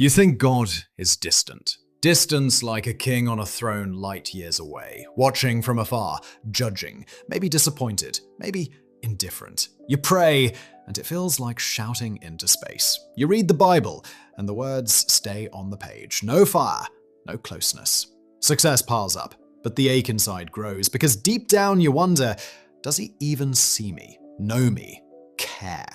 You think God is distant. Distance like a king on a throne light years away, watching from afar, judging, maybe disappointed, maybe indifferent. You pray, and it feels like shouting into space. You read the Bible, and the words stay on the page. No fire, no closeness. Success piles up, but the ache inside grows, because deep down you wonder, does he even see me, know me, care?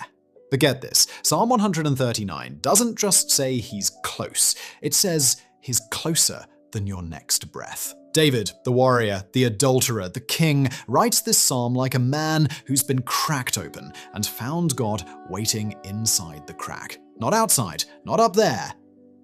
But get this, Psalm 139 doesn't just say he's close, it says he's closer than your next breath. David, the warrior, the adulterer, the king, writes this psalm like a man who's been cracked open and found God waiting inside the crack. Not outside, not up there,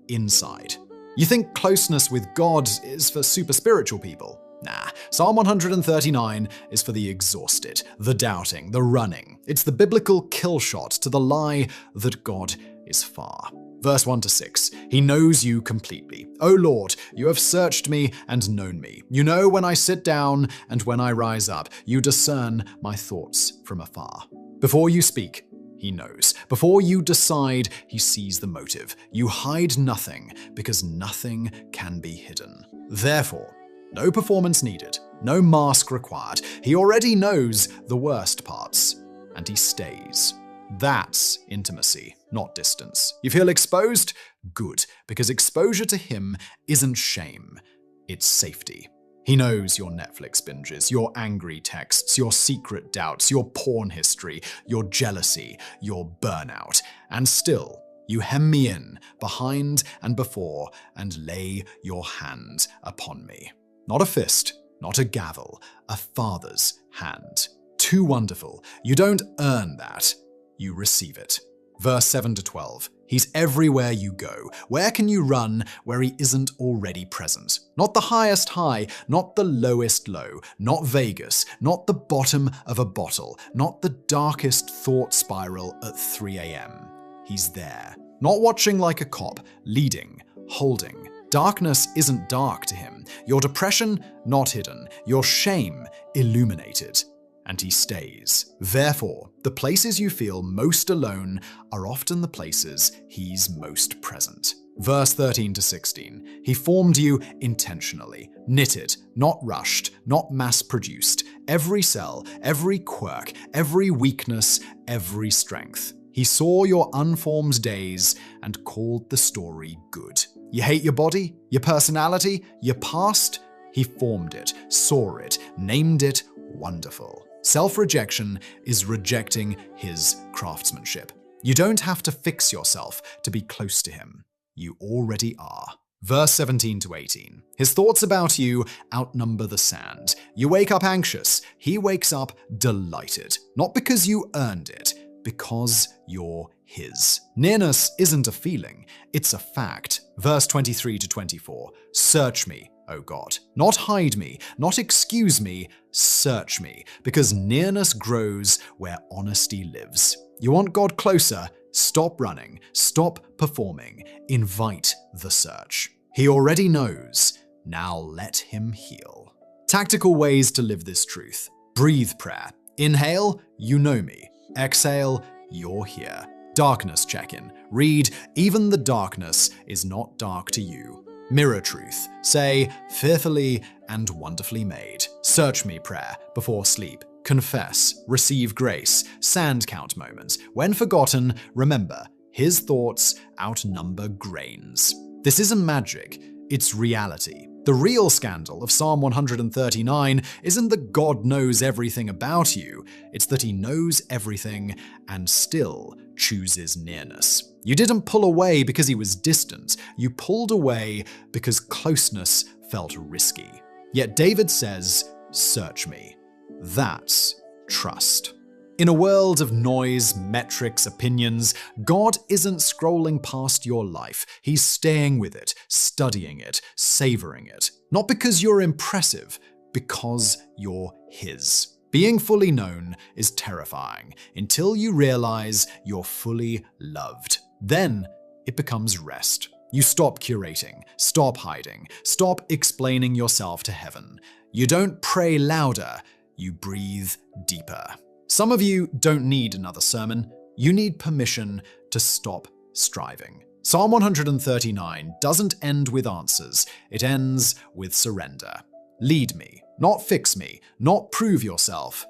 inside. You think closeness with God is for super spiritual people? Nah, Psalm 139 is for the exhausted, the doubting, the running. It's the biblical kill shot to the lie that God is far. Verse 1-6, He knows you completely. O Lord, you have searched me and known me. You know when I sit down and when I rise up. You discern my thoughts from afar. Before you speak, He knows. Before you decide, He sees the motive. You hide nothing because nothing can be hidden. Therefore, no performance needed, no mask required. He already knows the worst parts, and He stays. That's intimacy, not distance. You feel exposed? Good, because exposure to Him isn't shame, it's safety. He knows your Netflix binges, your angry texts, your secret doubts, your porn history, your jealousy, your burnout, and still, you hem me in, behind and before, and lay your hand upon me. Not a fist, not a gavel, a father's hand. Too wonderful. You don't earn that. You receive it. Verse 7-12. He's everywhere you go. Where can you run where He isn't already present? Not the highest high, not the lowest low, not Vegas, not the bottom of a bottle, not the darkest thought spiral at 3 a.m. He's there. Not watching like a cop, leading, holding. Darkness isn't dark to Him. Your depression, not hidden. Your shame, illuminated. And He stays. Therefore, the places you feel most alone are often the places He's most present. Verse 13-16. He formed you intentionally, knitted, not rushed, not mass-produced. Every cell, every quirk, every weakness, every strength. He saw your unformed days and called the story good. You hate your body, your personality, your past? He formed it, saw it, named it wonderful. Self-rejection is rejecting His craftsmanship. You don't have to fix yourself to be close to Him. You already are. Verse 17-18. His thoughts about you outnumber the sand. You wake up anxious. He wakes up delighted. Not because you earned it, because you're His. Nearness isn't a feeling, it's a fact. Verse 23-24. Search me, O God. Not hide me, not excuse me, search me, because nearness grows where honesty lives. You want God closer? Stop running, stop performing, invite the search. He already knows, now let Him heal. Tactical ways to live this truth. Breathe prayer. Inhale, you know me. Exhale, you're here. Darkness check-in. Read, even the darkness is not dark to you. Mirror truth. Say, fearfully and wonderfully made. Search me prayer before sleep. Confess. Receive grace. Sand count moments. When forgotten, remember, His thoughts outnumber grains. This isn't magic, it's reality. The real scandal of Psalm 139 isn't that God knows everything about you, it's that He knows everything and still chooses nearness. You didn't pull away because He was distant, you pulled away because closeness felt risky. Yet David says, search me. That's trust. In a world of noise, metrics, opinions, God isn't scrolling past your life. He's staying with it, studying it, savoring it. Not because you're impressive, because you're His. Being fully known is terrifying until you realize you're fully loved. Then it becomes rest. You stop curating, stop hiding, stop explaining yourself to heaven. You don't pray louder, you breathe deeper. Some of you don't need another sermon. You need permission to stop striving. Psalm 139 doesn't end with answers, it ends with surrender. Lead me, not fix me, not prove yourself.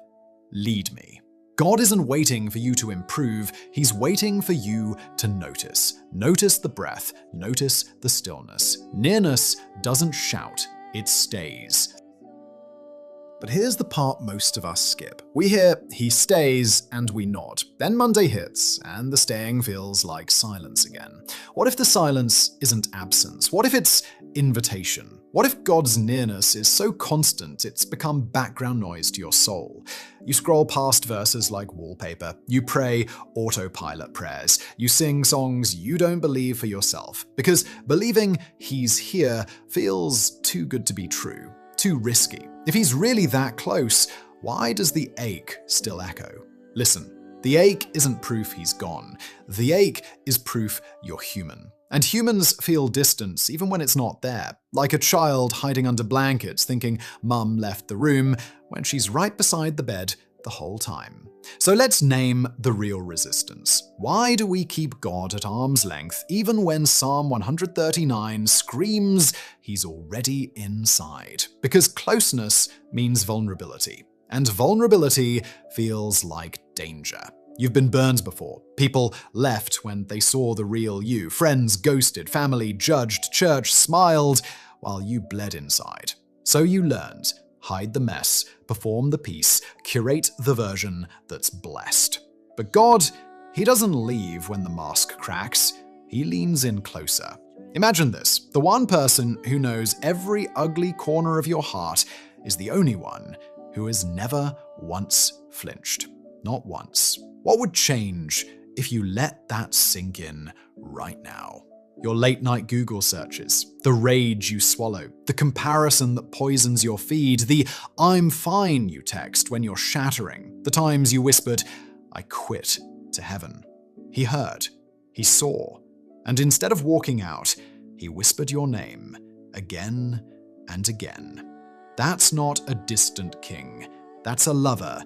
Lead me. God isn't waiting for you to improve, He's waiting for you to notice. Notice the breath, notice the stillness. Nearness doesn't shout, it stays. But here's the part most of us skip. We hear, he stays, and we nod. Then Monday hits, and the staying feels like silence again. What if the silence isn't absence? What if it's invitation? What if God's nearness is so constant it's become background noise to your soul? You scroll past verses like wallpaper, you pray autopilot prayers, you sing songs you don't believe for yourself, because believing he's here feels too good to be true. Too risky. If he's really that close, why does the ache still echo? Listen, the ache isn't proof he's gone. The ache is proof you're human. And humans feel distance even when it's not there, like a child hiding under blankets thinking mum left the room when she's right beside the bed the whole time. So let's name the real resistance. Why do we keep God at arm's length even when Psalm 139 screams he's already inside? Because closeness means vulnerability, and vulnerability feels like danger. You've been burned before. People left when they saw the real you. Friends ghosted, family judged, church smiled while you bled inside. So you learned. Hide the mess, perform the piece, curate the version that's blessed. But God, he doesn't leave when the mask cracks. He leans in closer. Imagine this. The one person who knows every ugly corner of your heart is the only one who has never once flinched. Not once. What would change if you let that sink in right now? Your late-night Google searches, the rage you swallow, the comparison that poisons your feed, the "I'm fine" you text when you're shattering, the times you whispered, "I quit" to heaven. He heard, he saw, and instead of walking out, he whispered your name again and again. That's not a distant king, that's a lover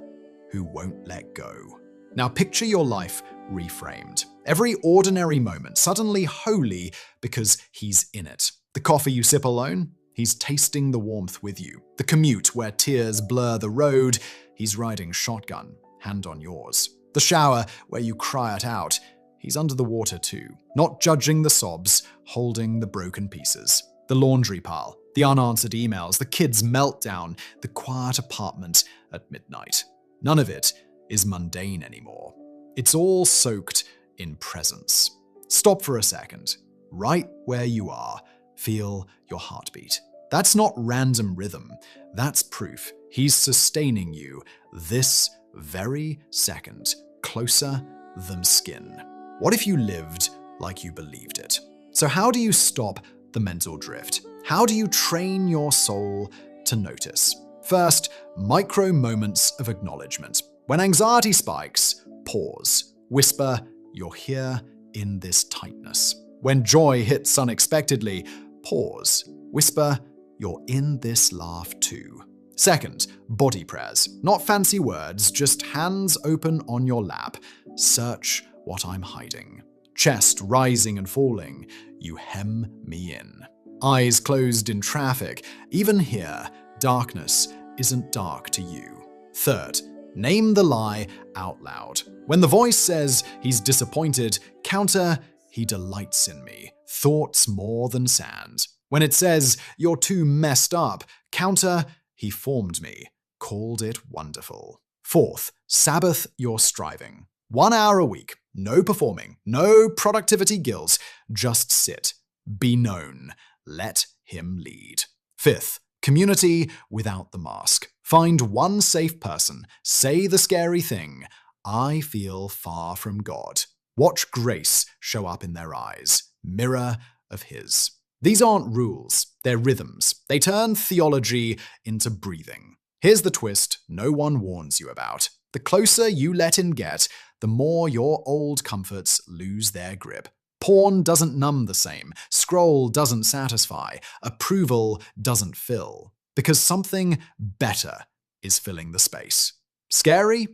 who won't let go. Now picture your life reframed. Every ordinary moment suddenly holy because he's in it. The coffee you sip alone, he's tasting the warmth with you. The commute where tears blur the road, he's riding shotgun, hand on yours. The shower where you cry it out, he's under the water too, not judging the sobs, holding the broken pieces. The laundry pile, the unanswered emails, the kids' meltdown, the quiet apartment at midnight. None of it is mundane anymore. It's all soaked in presence. Stop for a second. Right where you are, feel your heartbeat. That's not random rhythm. That's proof he's sustaining you this very second, closer than skin. What if you lived like you believed it? So how do you stop the mental drift? How do you train your soul to notice? First, micro moments of acknowledgement. When anxiety spikes, pause. Whisper, "You're here in this tightness." When joy hits unexpectedly, pause. Whisper, "You're in this laugh too." Second, body prayers. Not fancy words, just hands open on your lap. Search what I'm hiding. Chest rising and falling. You hem me in. Eyes closed in traffic. Even here, darkness isn't dark to you. Third, name the lie out loud. When the voice says he's disappointed, counter, "He delights in me. Thoughts more than sand." When it says you're too messed up, counter, "He formed me. Called it wonderful." Fourth, Sabbath your striving. 1 hour a week. No performing. No productivity guilt. Just sit. Be known. Let him lead. Fifth, community without the mask. Find one safe person. Say the scary thing. "I feel far from God." Watch grace show up in their eyes. Mirror of his. These aren't rules. They're rhythms. They turn theology into breathing. Here's the twist no one warns you about. The closer you let him get, the more your old comforts lose their grip. Porn doesn't numb the same. Scroll doesn't satisfy. Approval doesn't fill. Because something better is filling the space. Scary?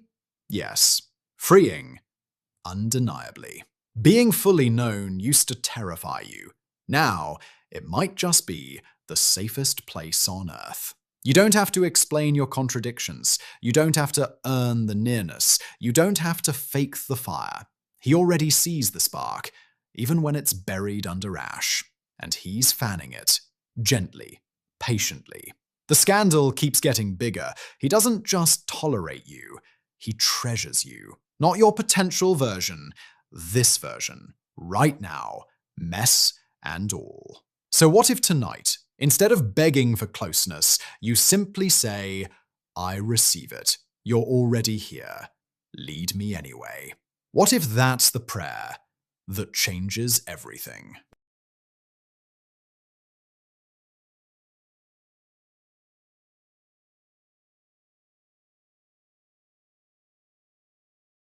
Yes. Freeing? Undeniably. Being fully known used to terrify you. Now, it might just be the safest place on Earth. You don't have to explain your contradictions. You don't have to earn the nearness. You don't have to fake the fire. He already sees the spark, even when it's buried under ash. And he's fanning it, gently, patiently. The scandal keeps getting bigger. He doesn't just tolerate you, he treasures you. Not your potential version, this version, right now, mess and all. So what if tonight, instead of begging for closeness, you simply say, I receive it. You're already here. Lead me anyway. What if that's the prayer that changes everything?